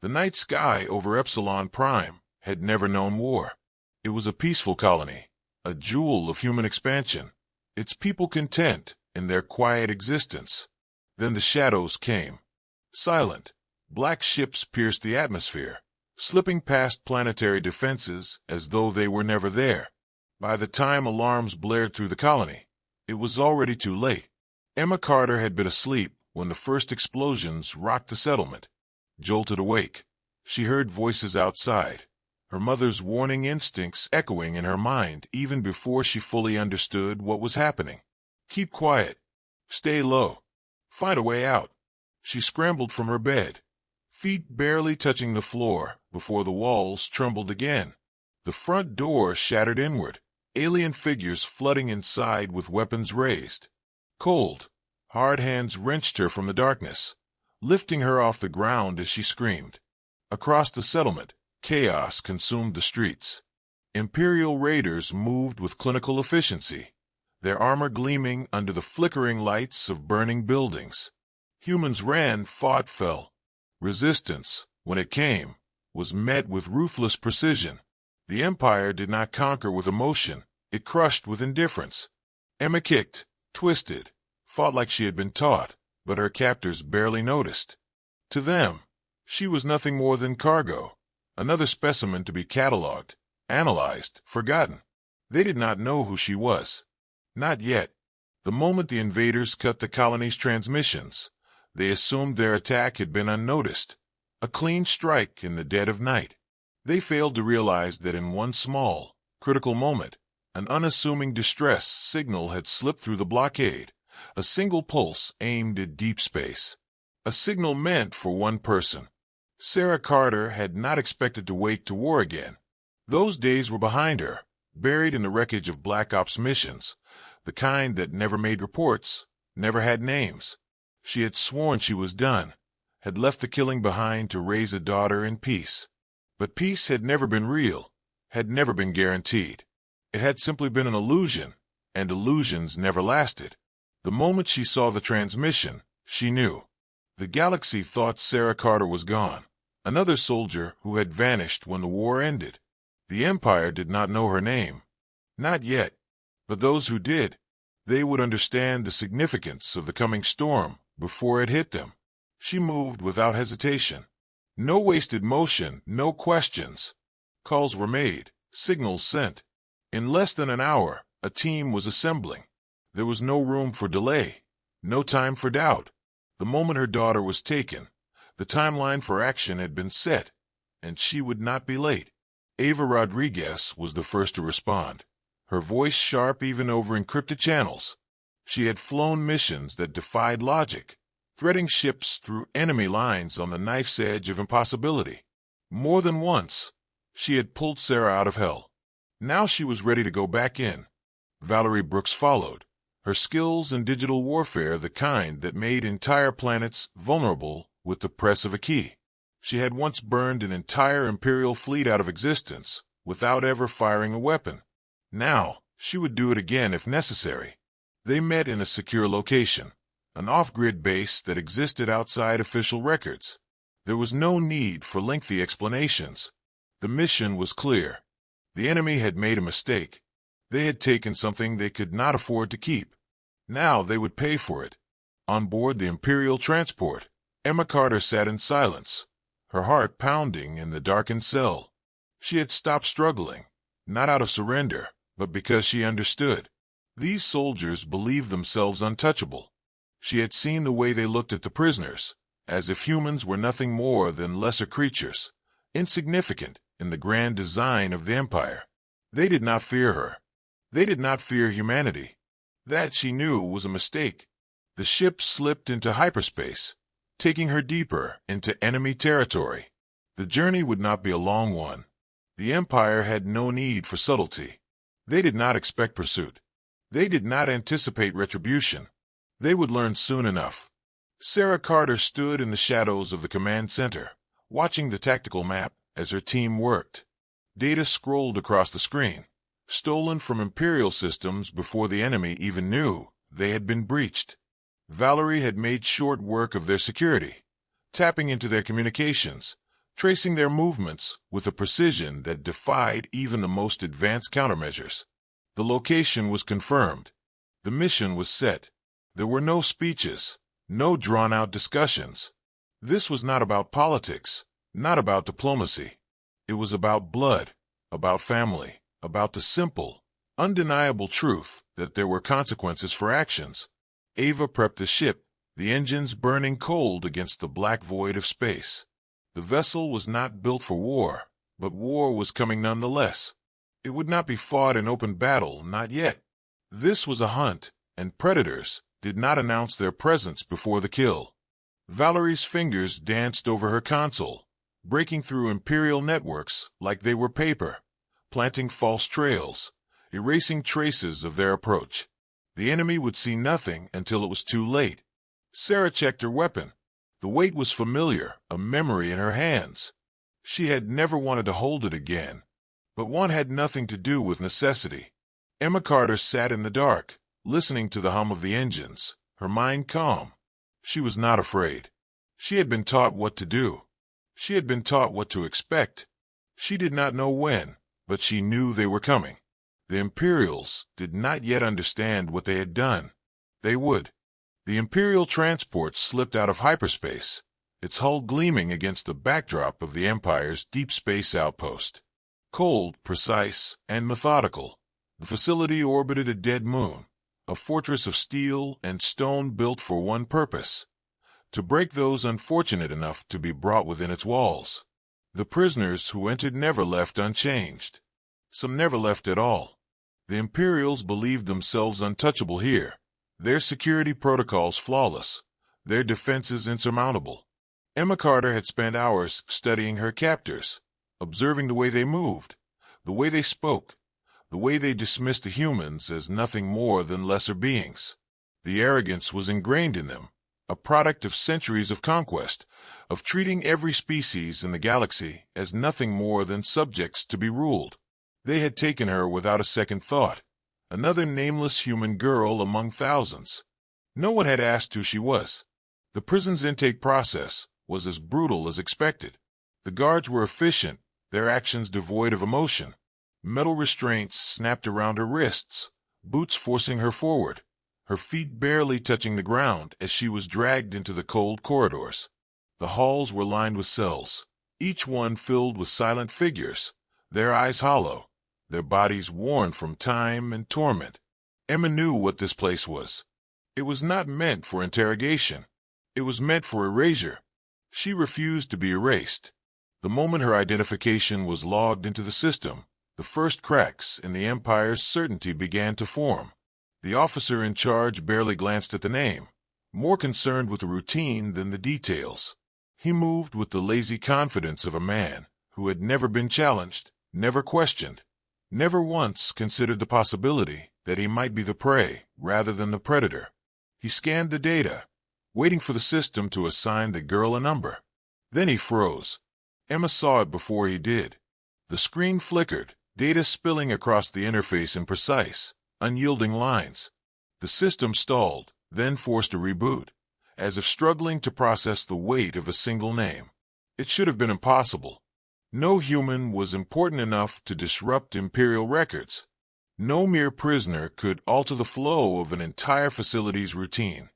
The night sky over Epsilon Prime had never known war. It was a peaceful colony, a jewel of human expansion, its people content in their quiet existence. Then the shadows came. Silent, black ships pierced the atmosphere, slipping past planetary defenses as though they were never there. By the time alarms blared through the colony, it was already too late. Emma Carter had been asleep when the first explosions rocked the settlement. Jolted awake, she heard voices outside, her mother's warning instincts echoing in her mind even before she fully understood what was happening. Keep quiet. Stay low. Find a way out. She scrambled from her bed, feet barely touching the floor before the walls trembled again. The front door shattered inward, alien figures flooding inside with weapons raised. Cold, hard hands wrenched her from the darkness, lifting her off the ground as she screamed. Across the settlement, chaos consumed the streets. Imperial raiders moved with clinical efficiency, their armor gleaming under the flickering lights of burning buildings. Humans ran, fought, fell. Resistance, when it came, was met with ruthless precision. The Empire did not conquer with emotion, it crushed with indifference. Emma kicked, twisted, fought like she had been taught, but her captors barely noticed. To them, she was nothing more than cargo, another specimen to be catalogued, analyzed, forgotten. They did not know who she was. Not yet. The moment the invaders cut the colony's transmissions, they assumed their attack had been unnoticed, a clean strike in the dead of night. They failed to realize that in one small, critical moment, an unassuming distress signal had slipped through the blockade, a single pulse aimed at deep space. A signal meant for one person. Sarah Carter had not expected to wake to war again. Those days were behind her, buried in the wreckage of Black Ops missions, the kind that never made reports, never had names. She had sworn she was done, had left the killing behind to raise a daughter in peace. But peace had never been real, had never been guaranteed. It had simply been an illusion, and illusions never lasted. The moment she saw the transmission, she knew. The galaxy thought Sarah Carter was gone, another soldier who had vanished when the war ended. The Empire did not know her name. Not yet. But those who did, they would understand the significance of the coming storm before it hit them. She moved without hesitation. No wasted motion, no questions. Calls were made, signals sent. In less than an hour, a team was assembling. There was no room for delay, no time for doubt. The moment her daughter was taken, the timeline for action had been set, and she would not be late. Ava Rodriguez was the first to respond, her voice sharp even over encrypted channels. She had flown missions that defied logic, threading ships through enemy lines on the knife's edge of impossibility. More than once, she had pulled Sarah out of hell. Now she was ready to go back in. Valerie Brooks followed, her skills in digital warfare the kind that made entire planets vulnerable with the press of a key. She had once burned an entire Imperial fleet out of existence without ever firing a weapon. Now, she would do it again if necessary. They met in a secure location, an off-grid base that existed outside official records. There was no need for lengthy explanations. The mission was clear. The enemy had made a mistake. They had taken something they could not afford to keep. Now they would pay for it. On board the Imperial transport, Emma Carter sat in silence, her heart pounding in the darkened cell. She had stopped struggling, not out of surrender, but because she understood. These soldiers believed themselves untouchable. She had seen the way they looked at the prisoners, as if humans were nothing more than lesser creatures, insignificant in the grand design of the Empire. They did not fear her. They did not fear humanity. That, she knew, was a mistake. The ship slipped into hyperspace, taking her deeper into enemy territory. The journey would not be a long one. The Empire had no need for subtlety. They did not expect pursuit. They did not anticipate retribution. They would learn soon enough. Sarah Carter stood in the shadows of the command center, watching the tactical map as her team worked. Data scrolled across the screen, stolen from Imperial systems before the enemy even knew they had been breached. Valerie had made short work of their security, tapping into their communications, tracing their movements with a precision that defied even the most advanced countermeasures. The location was confirmed. The mission was set. There were no speeches, no drawn-out discussions. This was not about politics, not about diplomacy. It was about blood, about family, about the simple, undeniable truth that there were consequences for actions. Ava prepped the ship, the engines burning cold against the black void of space. The vessel was not built for war, but war was coming nonetheless. It would not be fought in open battle, not yet. This was a hunt, and predators did not announce their presence before the kill. Valerie's fingers danced over her console, breaking through Imperial networks like they were paper, planting false trails, erasing traces of their approach. The enemy would see nothing until it was too late. Sarah checked her weapon. The weight was familiar, a memory in her hands. She had never wanted to hold it again, but one had nothing to do with necessity. Emma Carter sat in the dark, listening to the hum of the engines, her mind calm. She was not afraid. She had been taught what to do. She had been taught what to expect. She did not know when, but she knew they were coming. The Imperials did not yet understand what they had done. They would. The Imperial transport slipped out of hyperspace, its hull gleaming against the backdrop of the Empire's deep space outpost. Cold, precise, and methodical, the facility orbited a dead moon, a fortress of steel and stone built for one purpose: to break those unfortunate enough to be brought within its walls. The prisoners who entered never left unchanged. Some never left at all. The Imperials believed themselves untouchable here, their security protocols flawless, their defenses insurmountable. Emma Carter had spent hours studying her captors, observing the way they moved, the way they spoke, the way they dismissed the humans as nothing more than lesser beings. The arrogance was ingrained in them, a product of centuries of conquest, of treating every species in the galaxy as nothing more than subjects to be ruled. They had taken her without a second thought, another nameless human girl among thousands. No one had asked who she was. The prison's intake process was as brutal as expected. The guards were efficient, their actions devoid of emotion. Metal restraints snapped around her wrists, boots forcing her forward, her feet barely touching the ground as she was dragged into the cold corridors. The halls were lined with cells, each one filled with silent figures, their eyes hollow, their bodies worn from time and torment. Emma knew what this place was. It was not meant for interrogation. It was meant for erasure. She refused to be erased. The moment her identification was logged into the system, the first cracks in the Empire's certainty began to form. The officer in charge barely glanced at the name, more concerned with the routine than the details. He moved with the lazy confidence of a man who had never been challenged, never questioned, never once considered the possibility that he might be the prey rather than the predator. He scanned the data, waiting for the system to assign the girl a number. Then he froze. Emma saw it before he did. The screen flickered, data spilling across the interface in precise, unyielding lines. The system stalled, then forced a reboot, as if struggling to process the weight of a single name. It should have been impossible. No human was important enough to disrupt Imperial records. No mere prisoner could alter the flow of an entire facility's routine.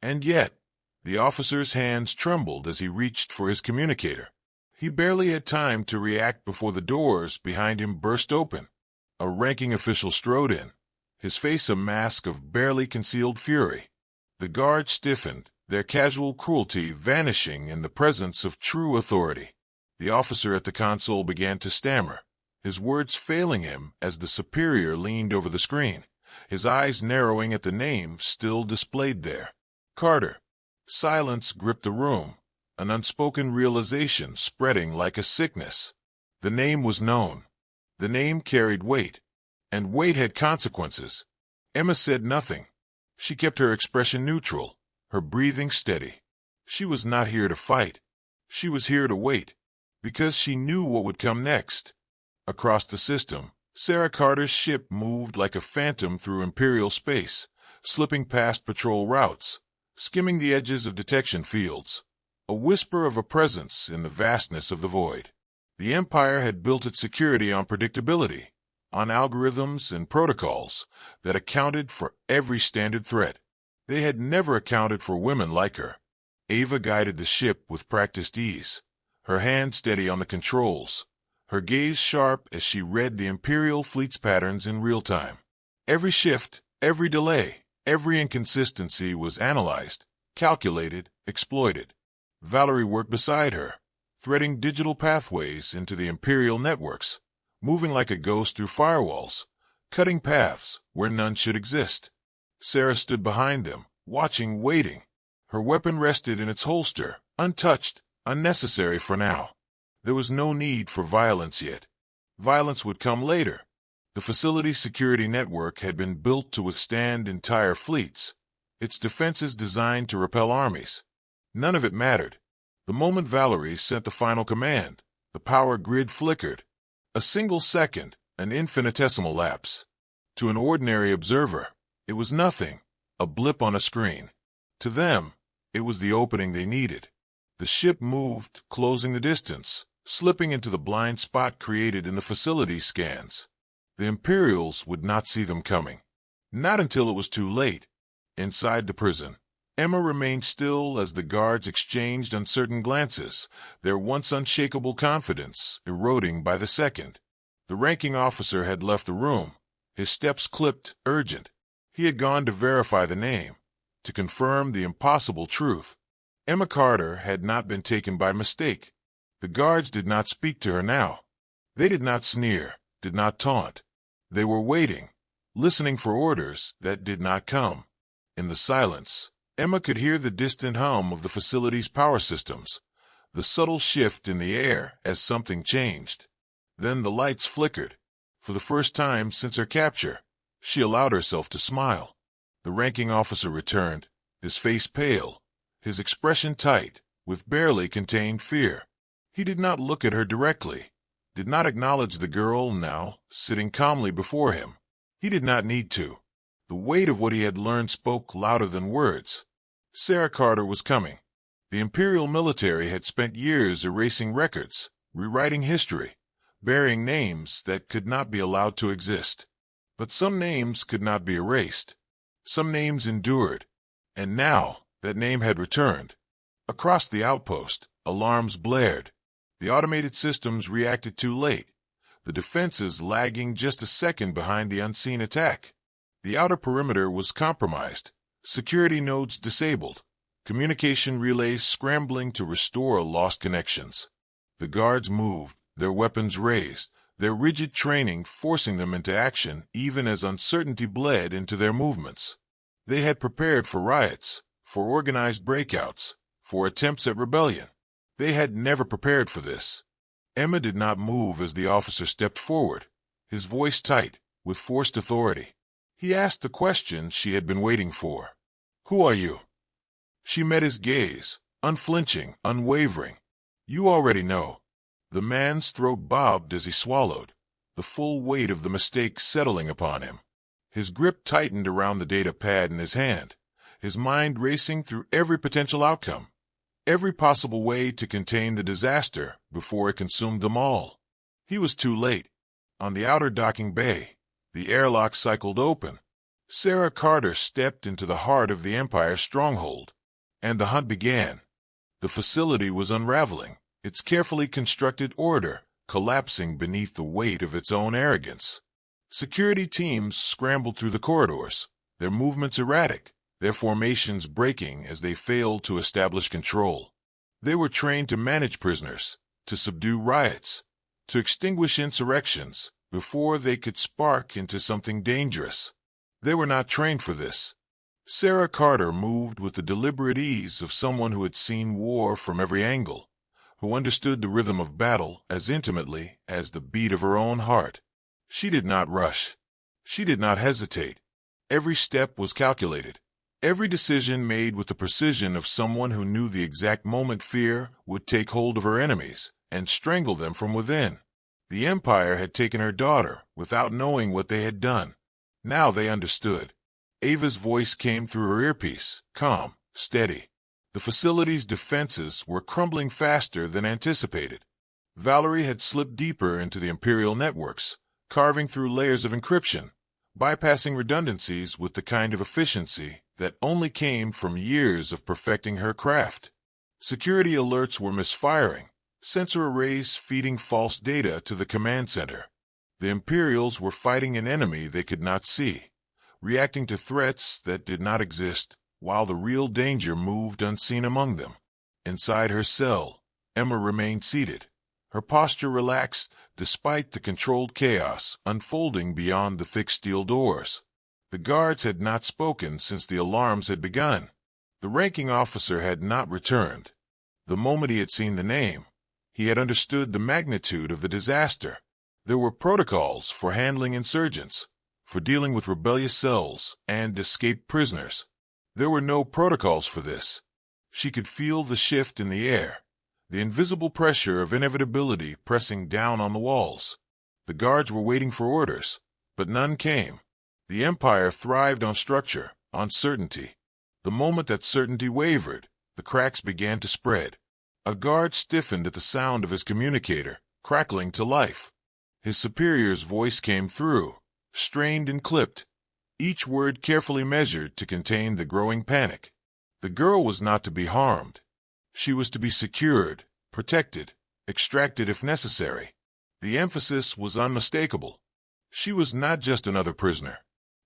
And yet, the officer's hands trembled as he reached for his communicator. He barely had time to react before the doors behind him burst open. A ranking official strode in, his face a mask of barely concealed fury. The guards stiffened, their casual cruelty vanishing in the presence of true authority. The officer at the console began to stammer, his words failing him as the superior leaned over the screen, his eyes narrowing at the name still displayed there. Carter. Silence gripped the room, an unspoken realization spreading like a sickness. The name was known. The name carried weight, and weight had consequences. Emma said nothing. She kept her expression neutral, her breathing steady. She was not here to fight. She was here to wait, because she knew what would come next. Across the system, Sarah Carter's ship moved like a phantom through Imperial space, slipping past patrol routes, skimming the edges of detection fields. a whisper of a presence in the vastness of the void. The Empire had built its security on predictability, on algorithms and protocols that accounted for every standard threat. They had never accounted for women like her. Ava guided the ship with practiced ease, her hand steady on the controls, her gaze sharp as she read the Imperial fleet's patterns in real time. Every shift, every delay, every inconsistency was analyzed, calculated, exploited. Valerie worked beside her, threading digital pathways into the Imperial networks, moving like a ghost through firewalls, cutting paths where none should exist. Sarah stood behind them, watching, waiting. Her weapon rested in its holster, untouched, unnecessary for now. There was no need for violence yet. Violence would come later. The facility's security network had been built to withstand entire fleets, its defenses designed to repel armies. None of it mattered. The moment Valerie sent the final command, the power grid flickered. A single second, an infinitesimal lapse. To an ordinary observer, it was nothing, a blip on a screen. To them, it was the opening they needed. The ship moved, closing the distance, slipping into the blind spot created in the facility scans. The Imperials would not see them coming. Not until it was too late. Inside the prison, Emma remained still as the guards exchanged uncertain glances, their once unshakable confidence eroding by the second. The ranking officer had left the room, his steps clipped, urgent. He had gone to verify the name, to confirm the impossible truth. Emma Carter had not been taken by mistake. The guards did not speak to her now. They did not sneer, did not taunt. They were waiting, listening for orders that did not come. In the silence, Emma could hear the distant hum of the facility's power systems, the subtle shift in the air as something changed. Then the lights flickered. For the first time since her capture, she allowed herself to smile. The ranking officer returned, his face pale, his expression tight, with barely contained fear. He did not look at her directly, did not acknowledge the girl now sitting calmly before him. He did not need to. The weight of what he had learned spoke louder than words. Sarah Carter was coming. The Imperial military had spent years erasing records, rewriting history, bearing names that could not be allowed to exist. But some names could not be erased. Some names endured. And now that name had returned. Across the outpost, alarms blared. The automated systems reacted too late, the defenses lagging just a second behind the unseen attack. The outer perimeter was compromised, security nodes disabled, communication relays scrambling to restore lost connections. The guards moved, their weapons raised, their rigid training forcing them into action even as uncertainty bled into their movements. They had prepared for riots, for organized breakouts, for attempts at rebellion. They had never prepared for this. Emma did not move as the officer stepped forward, his voice tight, with forced authority. He asked the question she had been waiting for. "Who are you?" She met his gaze, unflinching, unwavering. "You already know." The man's throat bobbed as he swallowed, the full weight of the mistake settling upon him. His grip tightened around the data pad in his hand, his mind racing through every potential outcome, every possible way to contain the disaster before it consumed them all. He was too late. On the outer docking bay, the airlock cycled open. Sarah Carter stepped into the heart of the Empire's stronghold, and the hunt began. The facility was unraveling, its carefully constructed order collapsing beneath the weight of its own arrogance. Security teams scrambled through the corridors, their movements erratic, their formations breaking as they failed to establish control. They were trained to manage prisoners, to subdue riots, to extinguish insurrections before they could spark into something dangerous. They were not trained for this. Sarah Carter moved with the deliberate ease of someone who had seen war from every angle, who understood the rhythm of battle as intimately as the beat of her own heart. She did not rush. She did not hesitate. Every step was calculated. Every decision made with the precision of someone who knew the exact moment fear would take hold of her enemies and strangle them from within. The Empire had taken her daughter without knowing what they had done. Now they understood. Ava's voice came through her earpiece, calm, steady. The facility's defenses were crumbling faster than anticipated. Valerie had slipped deeper into the Imperial networks, carving through layers of encryption, bypassing redundancies with the kind of efficiency that only came from years of perfecting her craft. Security alerts were misfiring, sensor arrays feeding false data to the command center. The Imperials were fighting an enemy they could not see, reacting to threats that did not exist, while the real danger moved unseen among them. Inside her cell, Emma remained seated, her posture relaxed despite the controlled chaos unfolding beyond the thick steel doors. The guards had not spoken since the alarms had begun. The ranking officer had not returned. The moment he had seen the name, he had understood the magnitude of the disaster. There were protocols for handling insurgents, for dealing with rebellious cells and escaped prisoners. There were no protocols for this. She could feel the shift in the air, the invisible pressure of inevitability pressing down on the walls. The guards were waiting for orders, but none came. The Empire thrived on structure, on certainty. The moment that certainty wavered, the cracks began to spread. A guard stiffened at the sound of his communicator, crackling to life. His superior's voice came through, strained and clipped, each word carefully measured to contain the growing panic. The girl was not to be harmed. She was to be secured, protected, extracted if necessary. The emphasis was unmistakable. She was not just another prisoner.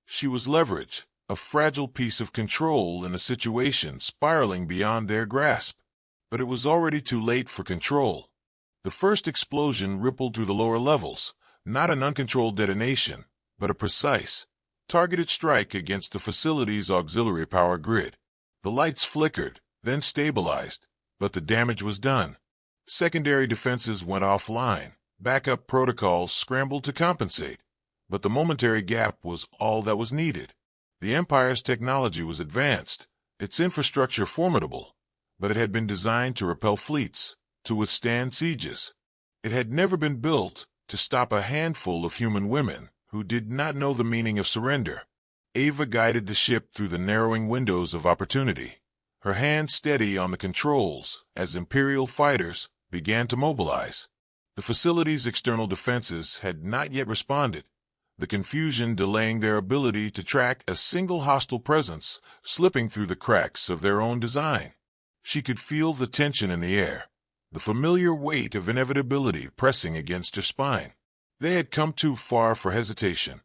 She was leverage, a fragile piece of control in a situation spiraling beyond their grasp. But it was already too late for control. The first explosion rippled through the lower levels, not an uncontrolled detonation, but a precise, targeted strike against the facility's auxiliary power grid. The lights flickered, then stabilized, but the damage was done. Secondary defenses went offline. Backup protocols scrambled to compensate, but the momentary gap was all that was needed. The Empire's technology was advanced, its infrastructure formidable, but it had been designed to repel fleets, to withstand sieges. It had never been built to stop a handful of human women who did not know the meaning of surrender. Ava guided the ship through the narrowing windows of opportunity, her hand steady on the controls as Imperial fighters began to mobilize. The facility's external defenses had not yet responded, the confusion delaying their ability to track a single hostile presence slipping through the cracks of their own design. She could feel the tension in the air, the familiar weight of inevitability pressing against her spine. They had come too far for hesitation.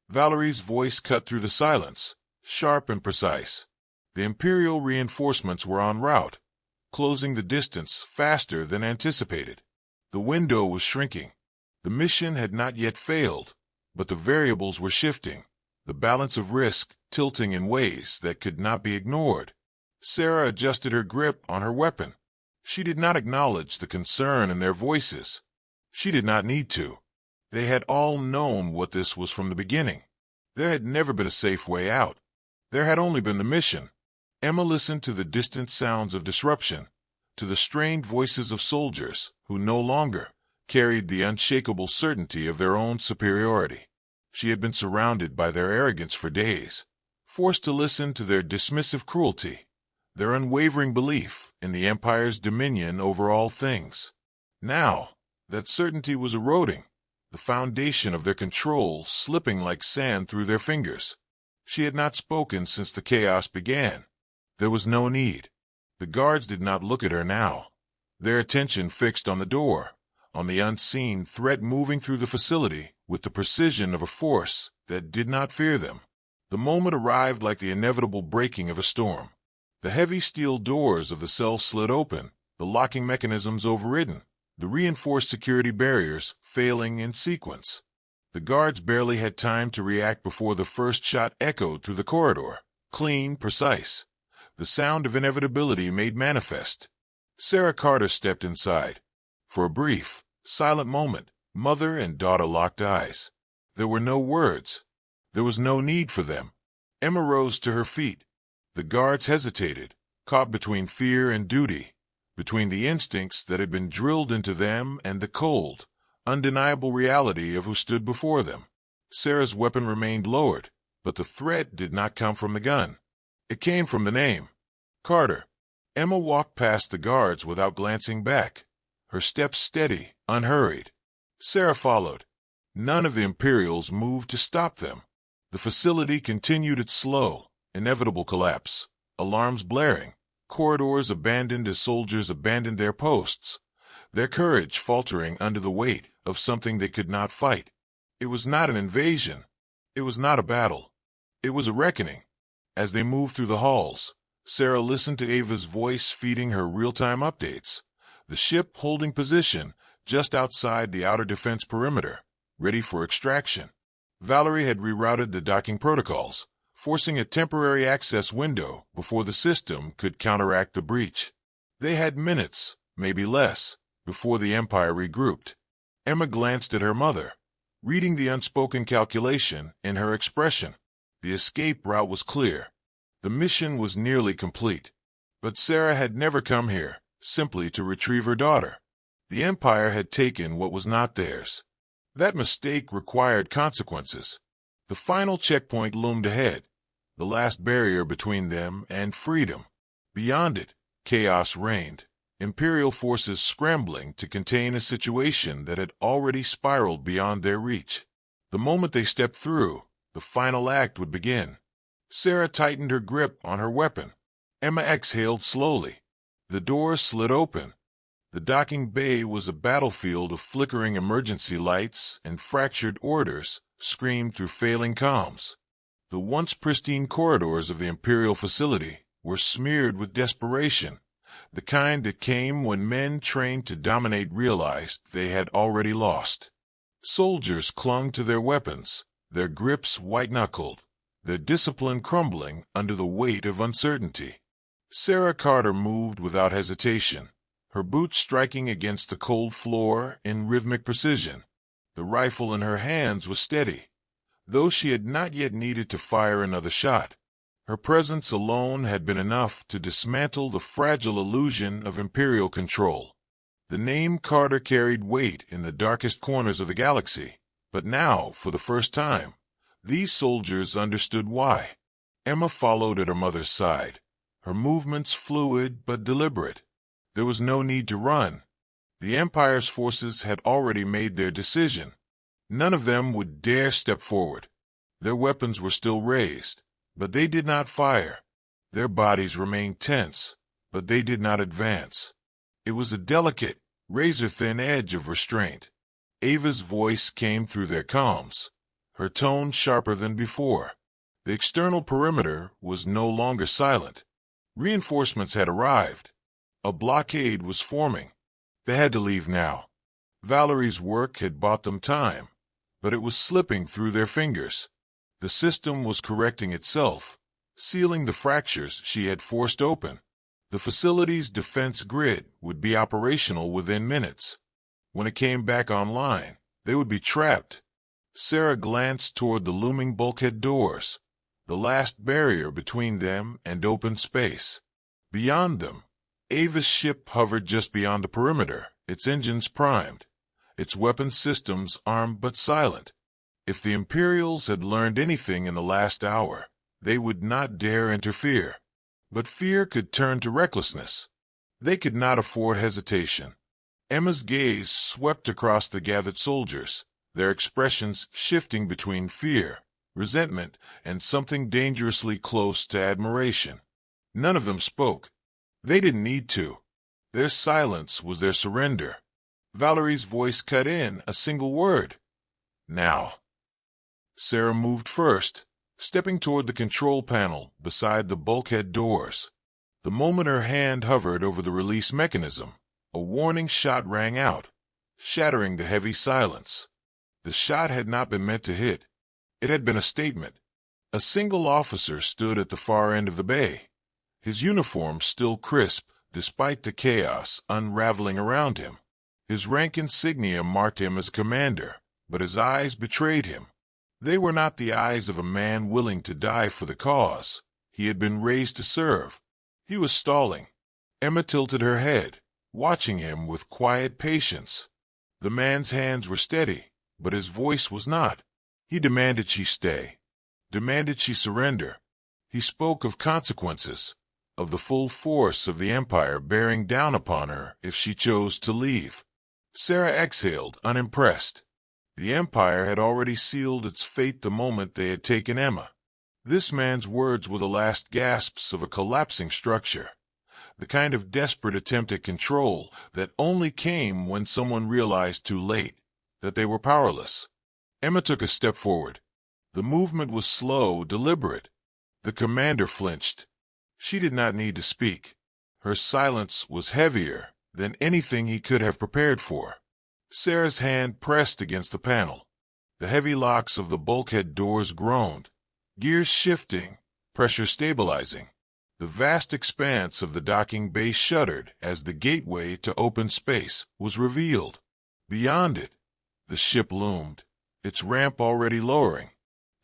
Valerie's voice cut through the silence, sharp and precise. The Imperial reinforcements were en route, closing the distance faster than anticipated. The window was shrinking. The mission had not yet failed, but the variables were shifting, the balance of risk tilting in ways that could not be ignored. Sarah adjusted her grip on her weapon. She did not acknowledge the concern in their voices. She did not need to. They had all known what this was from the beginning. There had never been a safe way out. There had only been the mission. Emma listened to the distant sounds of disruption, to the strained voices of soldiers who no longer carried the unshakable certainty of their own superiority. She had been surrounded by their arrogance for days, forced to listen to their dismissive cruelty, their unwavering belief in the Empire's dominion over all things. Now, that certainty was eroding, the foundation of their control slipping like sand through their fingers. She had not spoken since the chaos began. There was no need. The guards did not look at her now, their attention fixed on the door, on the unseen threat moving through the facility with the precision of a force that did not fear them. The moment arrived like the inevitable breaking of a storm. The heavy steel doors of the cell slid open, the locking mechanisms overridden, the reinforced security barriers failing in sequence. The guards barely had time to react before the first shot echoed through the corridor, clean, precise, the sound of inevitability made manifest. Sarah Carter stepped inside. For a brief, silent moment, mother and daughter locked eyes. There were no words. There was no need for them. Emma rose to her feet. The guards hesitated, caught between fear and duty, between the instincts that had been drilled into them and the cold, undeniable reality of who stood before them. Sarah's weapon remained lowered, but the threat did not come from the gun. It came from the name. Carter. Emma walked past the guards without glancing back, her steps steady, unhurried. Sarah followed. None of the Imperials moved to stop them. The facility continued its slow, inevitable collapse, alarms blaring, corridors abandoned as soldiers abandoned their posts, their courage faltering under the weight of something they could not fight. It was not an invasion. It was not a battle. It was a reckoning. As they moved through the halls, Sarah listened to Ava's voice feeding her real-time updates. The ship holding position just outside the outer defense perimeter, ready for extraction. Valerie had rerouted the docking protocols, forcing a temporary access window before the system could counteract the breach. They had minutes, maybe less, before the Empire regrouped. Emma glanced at her mother, reading the unspoken calculation in her expression. The escape route was clear. The mission was nearly complete. But Sarah had never come here simply to retrieve her daughter. The Empire had taken what was not theirs. That mistake required consequences. The final checkpoint loomed ahead, the last barrier between them and freedom. Beyond it, chaos reigned, Imperial forces scrambling to contain a situation that had already spiraled beyond their reach. The moment they stepped through, the final act would begin. Sarah tightened her grip on her weapon. Emma exhaled slowly. The door slid open. The docking bay was a battlefield of flickering emergency lights, and fractured orders screamed through failing comms. The once pristine corridors of the Imperial facility were smeared with desperation, the kind that came when men trained to dominate realized they had already lost. Soldiers clung to their weapons, their grips white-knuckled, their discipline crumbling under the weight of uncertainty. Sarah Carter moved without hesitation, her boots striking against the cold floor in rhythmic precision. The rifle in her hands was steady, though she had not yet needed to fire another shot. Her presence alone had been enough to dismantle the fragile illusion of Imperial control. The name Carter carried weight in the darkest corners of the galaxy, but now, for the first time, these soldiers understood why. Emma followed at her mother's side, her movements fluid but deliberate. There was no need to run. The Empire's forces had already made their decision. None of them would dare step forward. Their weapons were still raised, but they did not fire. Their bodies remained tense, but they did not advance. It was a delicate, razor-thin edge of restraint. Ava's voice came through their comms, her tone sharper than before. The external perimeter was no longer silent. Reinforcements had arrived. A blockade was forming. They had to leave now. Valerie's work had bought them time, but it was slipping through their fingers. The system was correcting itself, sealing the fractures she had forced open. The facility's defense grid would be operational within minutes. When it came back online, they would be trapped. Sarah glanced toward the looming bulkhead doors, the last barrier between them and open space. Beyond them, Ava's ship hovered just beyond the perimeter, its engines primed, its weapons systems armed but silent. If the Imperials had learned anything in the last hour, they would not dare interfere. But fear could turn to recklessness. They could not afford hesitation. Emma's gaze swept across the gathered soldiers, their expressions shifting between fear, resentment, and something dangerously close to admiration. None of them spoke. They didn't need to. Their silence was their surrender. Valerie's voice cut in a single word. Now. Sarah moved first, stepping toward the control panel beside the bulkhead doors. The moment her hand hovered over the release mechanism, a warning shot rang out, shattering the heavy silence. The shot had not been meant to hit. It had been a statement. A single officer stood at the far end of the bay, his uniform still crisp despite the chaos unraveling around him. His rank insignia marked him as commander, but his eyes betrayed him. They were not the eyes of a man willing to die for the cause he had been raised to serve. He was stalling. Emma tilted her head, watching him with quiet patience. The man's hands were steady, but his voice was not. He demanded she stay, demanded she surrender. He spoke of consequences, of the full force of the Empire bearing down upon her if she chose to leave. Sarah exhaled, unimpressed. The Empire had already sealed its fate the moment they had taken Emma. This man's words were the last gasps of a collapsing structure, the kind of desperate attempt at control that only came when someone realized too late that they were powerless. Emma took a step forward. The movement was slow, deliberate. The commander flinched. She did not need to speak. Her silence was heavier than anything he could have prepared for. Sarah's hand pressed against the panel. The heavy locks of the bulkhead doors groaned, gears shifting, pressure stabilizing. The vast expanse of the docking bay shuddered as the gateway to open space was revealed. Beyond it, the ship loomed, its ramp already lowering.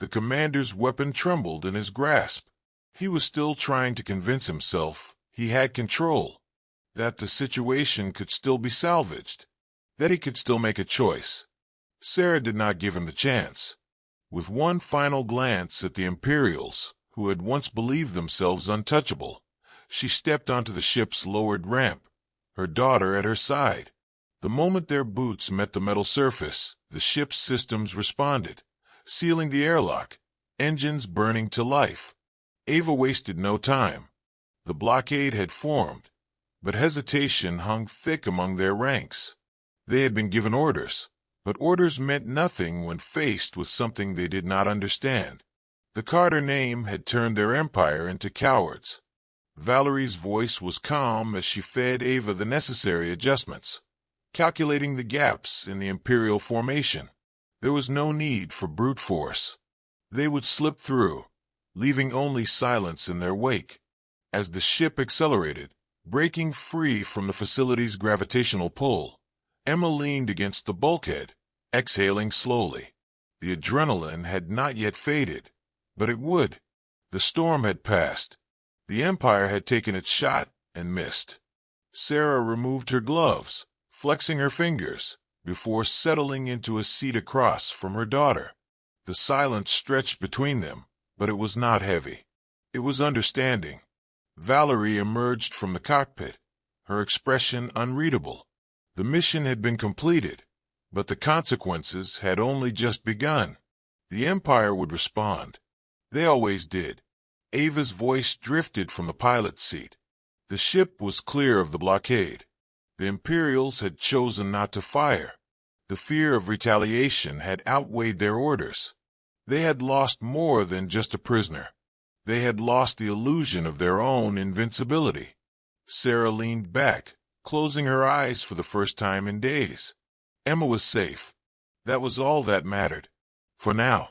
The commander's weapon trembled in his grasp. He was still trying to convince himself he had control, that the situation could still be salvaged, that he could still make a choice. Sarah did not give him the chance. With one final glance at the Imperials, who had once believed themselves untouchable, she stepped onto the ship's lowered ramp, her daughter at her side. The moment their boots met the metal surface, the ship's systems responded, sealing the airlock, engines burning to life. Ava wasted no time. The blockade had formed, but hesitation hung thick among their ranks. They had been given orders, but orders meant nothing when faced with something they did not understand. The Carter name had turned their empire into cowards. Valerie's voice was calm as she fed Ava the necessary adjustments, calculating the gaps in the Imperial formation. There was no need for brute force. They would slip through, leaving only silence in their wake. As the ship accelerated, breaking free from the facility's gravitational pull, Emma leaned against the bulkhead, exhaling slowly. The adrenaline had not yet faded, but it would. The storm had passed. The Empire had taken its shot and missed. Sarah removed her gloves, flexing her fingers, before settling into a seat across from her daughter. The silence stretched between them, but it was not heavy. It was understanding. Valerie emerged from the cockpit, her expression unreadable. The mission had been completed, but the consequences had only just begun. The Empire would respond. They always did. Ava's voice drifted from the pilot's seat. The ship was clear of the blockade. The Imperials had chosen not to fire. The fear of retaliation had outweighed their orders. They had lost more than just a prisoner. They had lost the illusion of their own invincibility. Sarah leaned back, closing her eyes for the first time in days. Emma was safe. That was all that mattered. For now.